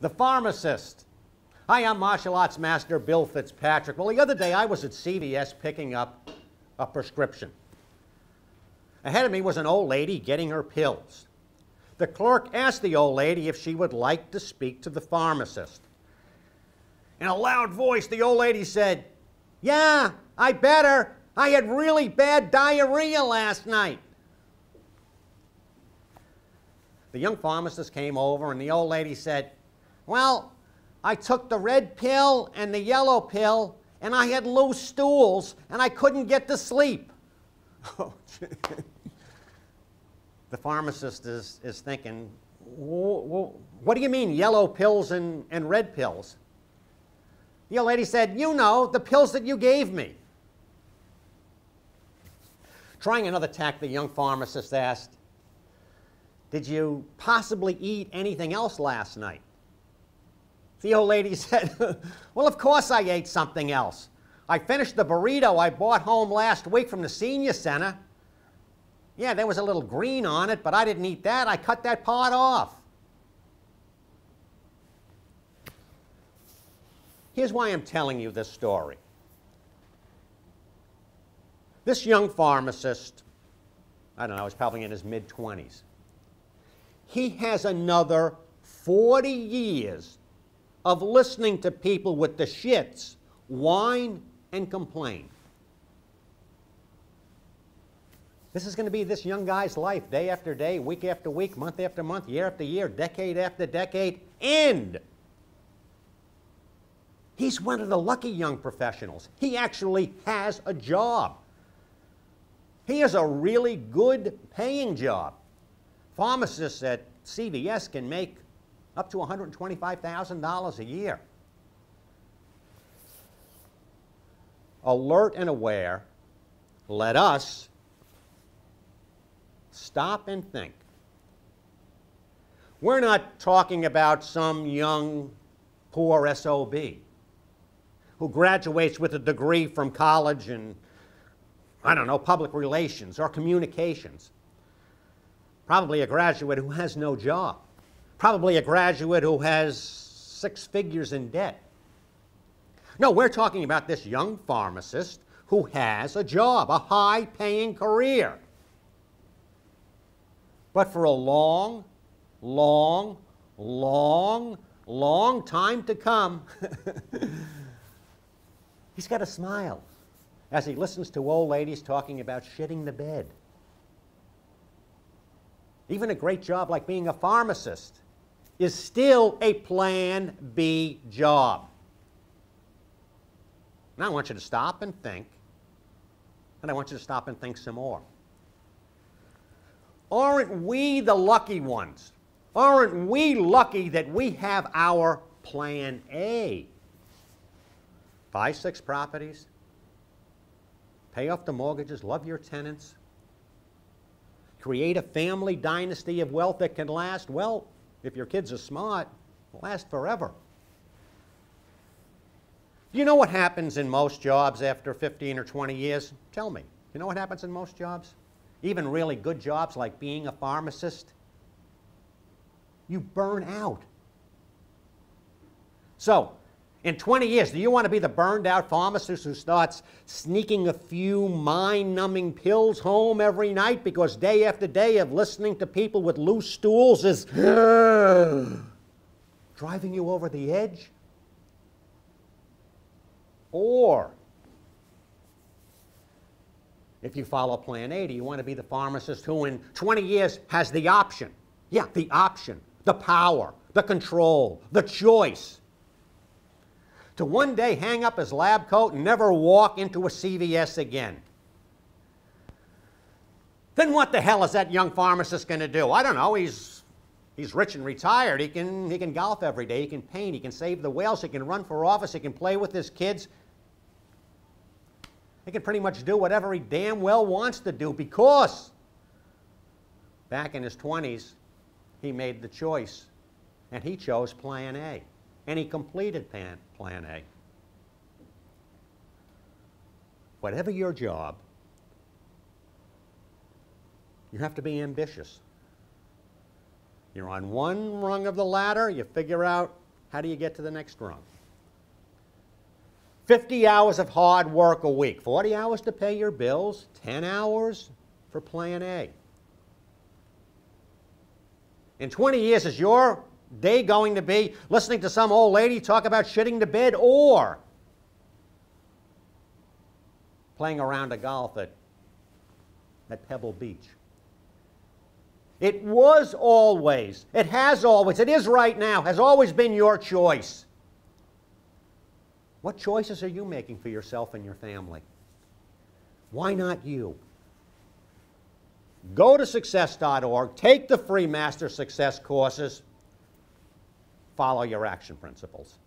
The Pharmacist. Hi, I'm martial arts master Bill FitzPatrick. Well, the other day I was at CVS picking up a prescription. Ahead of me was an old lady getting her pills. The clerk asked the old lady if she would like to speak to the pharmacist. In a loud voice, the old lady said, "Yeah, I better. I had really bad diarrhea last night." The young pharmacist came over and the old lady said, "Well, I took the red pill and the yellow pill and I had loose stools and I couldn't get to sleep." The pharmacist is thinking, what do you mean yellow pills and red pills? The old lady said, "You know, the pills that you gave me." Trying another tack, the young pharmacist asked, "Did you possibly eat anything else last night?" The old lady said, "Well, of course I ate something else. I finished the burrito I bought home last week from the senior center. Yeah, there was a little green on it, but I didn't eat that. I cut that part off." Here's why I'm telling you this story. This young pharmacist, I don't know, he's probably in his mid-20s. He has another 40 years of listening to people with the shits whine and complain. This is going to be this young guy's life, day after day, week after week, month after month, year after year, decade after decade, and he's one of the lucky young professionals. He actually has a job. He has a really good paying job. Pharmacists at CVS can make up to $125,000 a year. Alert and aware, let us stop and think. We're not talking about some young, poor SOB who graduates with a degree from college in, I don't know, public relations or communications. Probably a graduate who has no job. Probably a graduate who has 6 figures in debt. No, we're talking about this young pharmacist who has a job, a high-paying career. But for a long, long, long, long time to come, he's got a smile as he listens to old ladies talking about shitting the bed. Even a great job like being a pharmacist is still a Plan B job. Now I want you to stop and think, and I want you to stop and think some more. Aren't we the lucky ones? Aren't we lucky that we have our Plan A? Buy 6 properties, pay off the mortgages, love your tenants, create a family dynasty of wealth that can last, well, if your kids are smart, last forever. Do you know what happens in most jobs after 15 or 20 years? Tell me. You know what happens in most jobs? Even really good jobs like being a pharmacist? You burn out. So, in 20 years, do you want to be the burned out pharmacist who starts sneaking a few mind-numbing pills home every night because day after day of listening to people with loose stools is driving you over the edge? Or, if you follow Plan A, do you want to be the pharmacist who in 20 years has the option, yeah, the option, the power, the control, the choice, to one day hang up his lab coat and never walk into a CVS again? Then what the hell is that young pharmacist going to do? I don't know. He's rich and retired. He can golf every day. He can paint. He can save the whales. He can run for office. He can play with his kids. He can pretty much do whatever he damn well wants to do because back in his 20s, he made the choice, and he chose Plan A, and he completed Plan A. Whatever your job, you have to be ambitious. You're on one rung of the ladder, you figure out How do you get to the next rung? 50 hours of hard work a week. 40 hours to pay your bills, 10 hours for plan A. In 20 years, is your day going to be listening to some old lady talk about shitting the bed, or playing a round of golf at Pebble Beach? It was always, it has always, it is right now, has always been your choice. What choices are you making for yourself and your family? Why not you? Go to success.org, take the free Master Success courses, follow your action principles.